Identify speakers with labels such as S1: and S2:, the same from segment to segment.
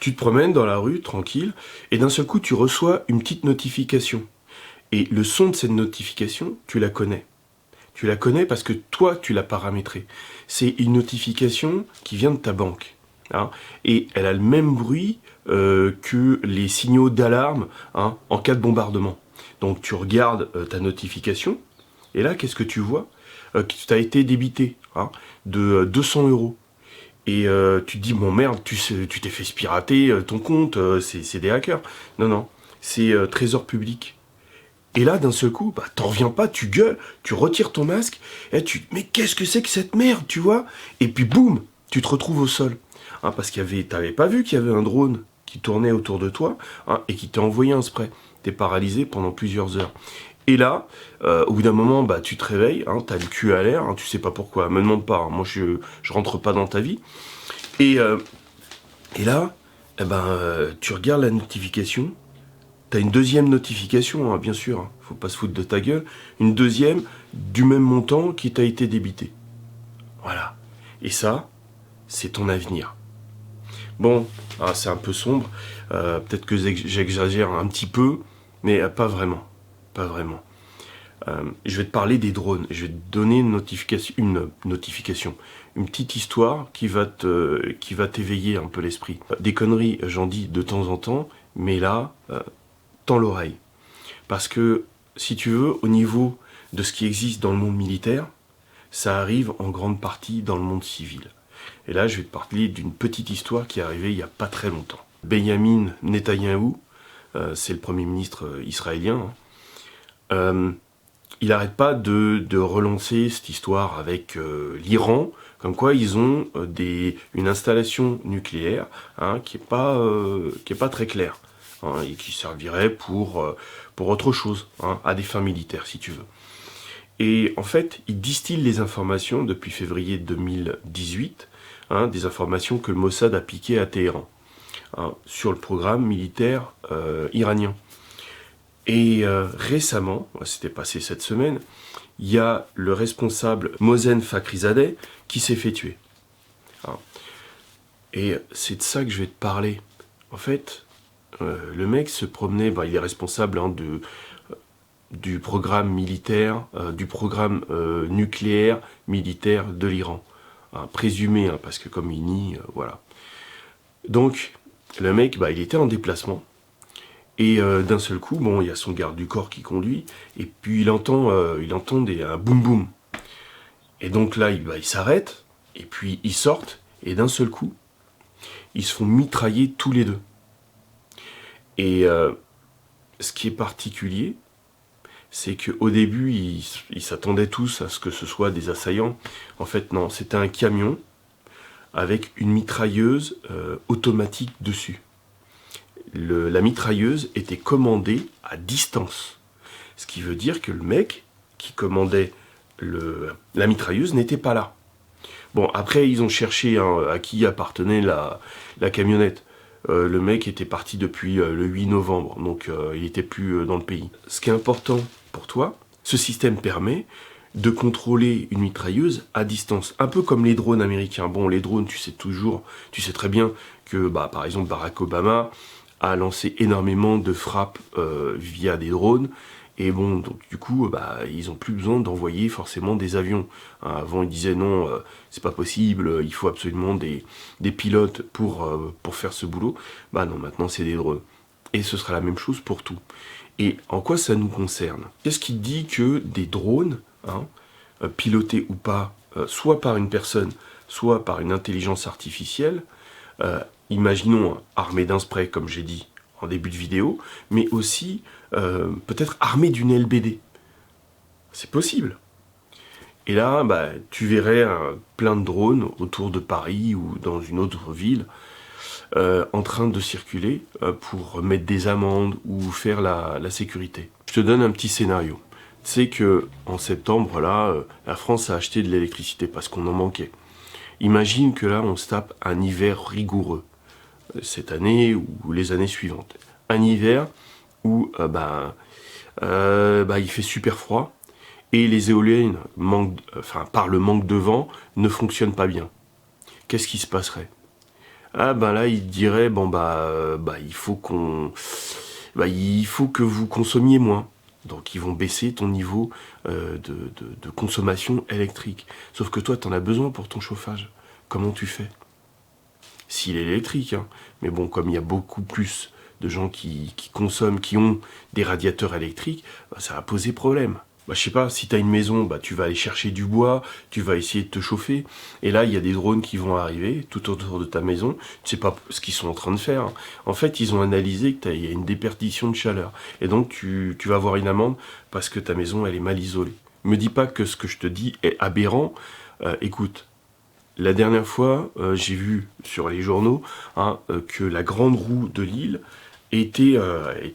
S1: Tu te promènes dans la rue, tranquille, et d'un seul coup, tu reçois une petite notification. Et le son de cette notification, tu la connais. Tu la connais parce que toi, tu l'as paramétrée. C'est une notification qui vient de ta banque. Hein, et elle a le même bruit que les signaux d'alarme, hein, en cas de bombardement. Donc tu regardes ta notification, et là, qu'est-ce que tu vois? Tu as été débité, hein, de 200 euros. Et tu te dis, bon merde, tu t'es fait pirater ton compte, c'est des hackers. Non, non, c'est trésor public. Et là, d'un seul coup, bah, t'en reviens pas, tu gueules, tu retires ton masque, et mais qu'est-ce que c'est que cette merde, tu vois? Et puis boum, tu te retrouves au sol. Hein, parce t'avais pas vu qu'il y avait un drone qui tournait autour de toi, hein, et qui t'a envoyé un spray. T'es paralysé pendant plusieurs heures. Et là, au bout d'un moment, bah, tu te réveilles, hein, t'as le cul à l'air, hein, tu sais pas pourquoi, me demande pas, hein, moi je rentre pas dans ta vie. Et, euh, et là, eh ben, tu regardes la notification, t'as une deuxième notification, hein, bien sûr, hein, faut pas se foutre de ta gueule, une deuxième du même montant qui t'a été débité. Voilà. Et ça, c'est ton avenir. Bon, ah, c'est un peu sombre, peut-être que j'exagère un petit peu, mais pas vraiment. Pas vraiment. Je vais te parler des drones. Je vais te donner une notification, une petite histoire qui va t'éveiller un peu l'esprit. Des conneries, j'en dis de temps en temps, mais là, tends l'oreille. Parce que, si tu veux, au niveau de ce qui existe dans le monde militaire, ça arrive en grande partie dans le monde civil. Et là, je vais te parler d'une petite histoire qui est arrivée il n'y a pas très longtemps. Benjamin Netanyahou, c'est le premier ministre israélien, hein, il n'arrête pas de relancer cette histoire avec l'Iran, comme quoi ils ont une installation nucléaire, hein, qui est pas très claire, hein, et qui servirait pour autre chose, hein, à des fins militaires si tu veux. Et en fait, il distille les informations depuis février 2018, hein, des informations que le Mossad a piquées à Téhéran, hein, sur le programme militaire iranien. Et récemment, c'était passé cette semaine, il y a le responsable Mohsen Fakhrizadeh qui s'est fait tuer. Hein. Et c'est de ça que je vais te parler. En fait, le mec se promenait, bah, il est responsable, hein, du programme militaire, du programme nucléaire militaire de l'Iran. Hein, présumé, hein, parce que comme il nie, voilà. Donc, le mec, bah, il était en déplacement. Et d'un seul coup, bon, il y a son garde du corps qui conduit, et puis il entend un boum boum. Et donc là, il s'arrête, et puis ils sortent, et d'un seul coup, ils se font mitrailler tous les deux. Et ce qui est particulier, c'est qu'au début, ils s'attendaient tous à ce que ce soit des assaillants. En fait, non, c'était un camion avec une mitrailleuse automatique dessus. La mitrailleuse était commandée à distance. Ce qui veut dire que le mec qui commandait la mitrailleuse n'était pas là. Bon, après, ils ont cherché, hein, à qui appartenait la camionnette. Le mec était parti depuis le 8 novembre, donc il n'était plus dans le pays. Ce qui est important pour toi, ce système permet de contrôler une mitrailleuse à distance. Un peu comme les drones américains. Bon, les drones, tu sais très bien que, bah, par exemple, Barack Obama a lancé énormément de frappes via des drones. Et bon, donc du coup, bah, ils n'ont plus besoin d'envoyer forcément des avions. Hein, avant, ils disaient non, c'est pas possible, il faut absolument des pilotes pour faire ce boulot. Bah non, maintenant c'est des drones. Et ce sera la même chose pour tout. Et en quoi ça nous concerne? Qu'est-ce qui dit que des drones, hein, pilotés ou pas, soit par une personne, soit par une intelligence artificielle, imaginons armés d'un spray, comme j'ai dit en début de vidéo, mais aussi peut-être armés d'une LBD. C'est possible. Et là, bah, tu verrais plein de drones autour de Paris ou dans une autre ville en train de circuler pour mettre des amendes ou faire la sécurité. Je te donne un petit scénario. Tu sais que en septembre, là, la France a acheté de l'électricité parce qu'on en manquait. Imagine que là, on se tape un hiver rigoureux cette année ou les années suivantes. Un hiver où il fait super froid et les éoliennes, par le manque de vent, ne fonctionnent pas bien. Qu'est-ce qui se passerait? Ah ben là, il te dirait, bon il faut que vous consommiez moins. Donc ils vont baisser ton niveau de consommation électrique. Sauf que toi, tu en as besoin pour ton chauffage. Comment tu fais? S'il est électrique, hein. Mais bon, comme il y a beaucoup plus de gens qui consomment, qui ont des radiateurs électriques, bah, ça va poser problème. Bah, je sais pas, si tu as une maison, bah, tu vas aller chercher du bois, tu vas essayer de te chauffer. Et là, il y a des drones qui vont arriver tout autour de ta maison. Tu sais pas ce qu'ils sont en train de faire, hein. En fait, ils ont analysé qu'il y a une déperdition de chaleur. Et donc, tu vas avoir une amende parce que ta maison, elle est mal isolée. Me dis pas que ce que je te dis est aberrant. Écoute, la dernière fois, j'ai vu sur les journaux que la grande roue de Lille était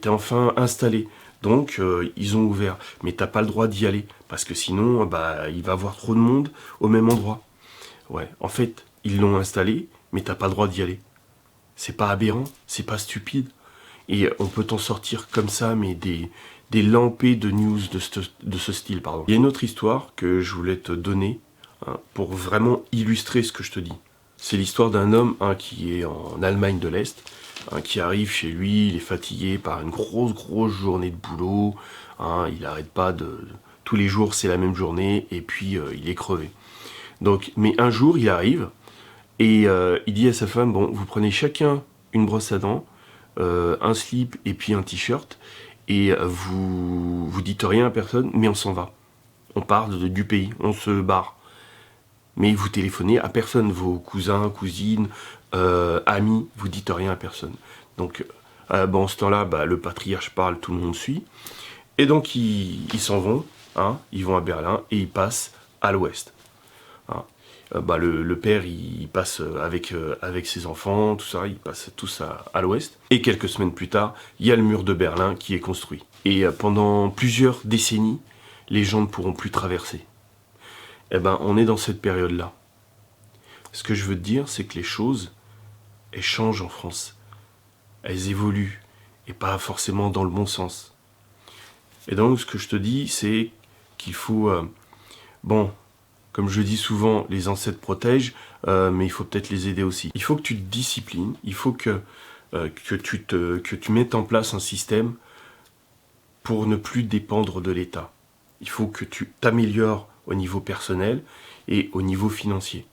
S1: enfin installée. Donc, ils ont ouvert. Mais t'as pas le droit d'y aller. Parce que sinon, bah, il va y avoir trop de monde au même endroit. Ouais, en fait, ils l'ont installé, mais t'as pas le droit d'y aller. C'est pas aberrant, c'est pas stupide. Et on peut t'en sortir comme ça, mais des lampées de news de ce style, pardon. Il y a une autre histoire que je voulais te donner, hein, pour vraiment illustrer ce que je te dis. C'est l'histoire d'un homme, hein, qui est en Allemagne de l'Est, hein, qui arrive chez lui, il est fatigué par une grosse journée de boulot, hein, il n'arrête pas tous les jours c'est la même journée, et puis il est crevé. Donc, mais un jour il arrive, et il dit à sa femme, bon, vous prenez chacun une brosse à dents, un slip et puis un t-shirt, et vous dites rien à personne, mais on s'en va. On part du pays, on se barre. Mais vous téléphonez à personne, vos cousins, cousines, amis, vous dites rien à personne. Donc, en ce temps-là, bah, le patriarche parle, tout le monde suit. Et donc, ils s'en vont, hein, ils vont à Berlin et ils passent à l'ouest. Hein. Le père, il passe avec ses enfants, tout ça, ils passent tous à l'ouest. Et quelques semaines plus tard, il y a le mur de Berlin qui est construit. Et pendant plusieurs décennies, les gens ne pourront plus traverser. Eh ben, on est dans cette période-là. Ce que je veux te dire, c'est que les choses, elles changent en France. Elles évoluent, et pas forcément dans le bon sens. Et donc, ce que je te dis, c'est qu'il faut... comme je dis souvent, les ancêtres protègent, mais il faut peut-être les aider aussi. Il faut que tu te disciplines, il faut que tu mettes en place un système pour ne plus dépendre de l'État. Il faut que tu t'améliores au niveau personnel et au niveau financier.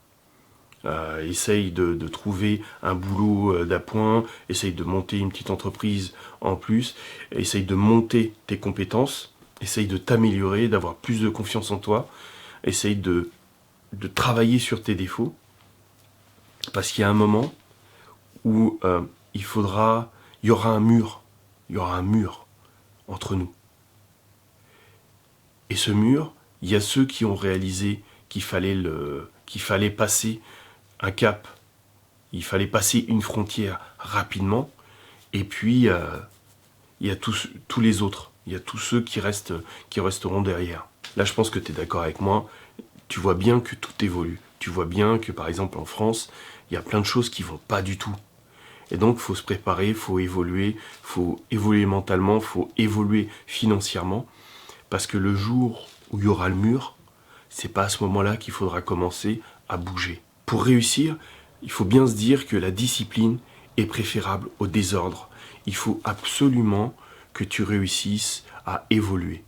S1: Essaye de trouver un boulot d'appoint, essaye de monter une petite entreprise en plus, essaye de monter tes compétences, essaye de t'améliorer, d'avoir plus de confiance en toi, essaye de travailler sur tes défauts, parce qu'il y a un moment où il y aura un mur entre nous. Et ce mur, il y a ceux qui ont réalisé qu'il fallait passer un cap, il fallait passer une frontière rapidement, et puis il y a tous les autres, il y a tous ceux qui resteront derrière. Là, je pense que tu es d'accord avec moi, tu vois bien que tout évolue, tu vois bien que par exemple en France, il y a plein de choses qui vont pas du tout. Et donc, il faut se préparer, il faut évoluer mentalement, il faut évoluer financièrement, parce que le jour où il y aura le mur, c'est pas à ce moment-là qu'il faudra commencer à bouger. Pour réussir, il faut bien se dire que la discipline est préférable au désordre. Il faut absolument que tu réussisses à évoluer.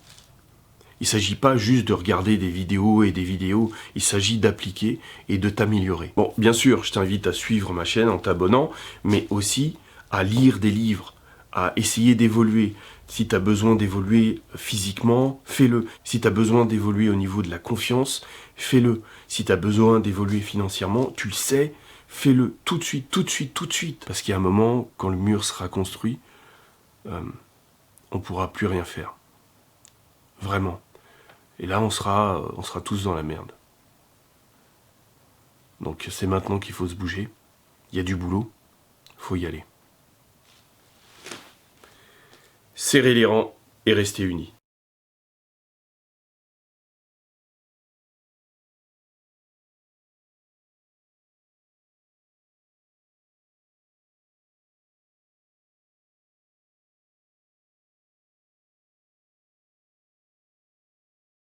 S1: Il ne s'agit pas juste de regarder des vidéos et des vidéos, il s'agit d'appliquer et de t'améliorer. Bon, bien sûr, je t'invite à suivre ma chaîne en t'abonnant, mais aussi à lire des livres, à essayer d'évoluer. Si tu as besoin d'évoluer physiquement, fais-le. Si tu as besoin d'évoluer au niveau de la confiance, fais-le. Si tu as besoin d'évoluer financièrement, tu le sais, fais-le tout de suite, tout de suite, tout de suite. Parce qu'il y a un moment, quand le mur sera construit, on ne pourra plus rien faire. Vraiment. Et là, on sera tous dans la merde. Donc c'est maintenant qu'il faut se bouger. Il y a du boulot, faut y aller. Serrez les rangs et restez unis.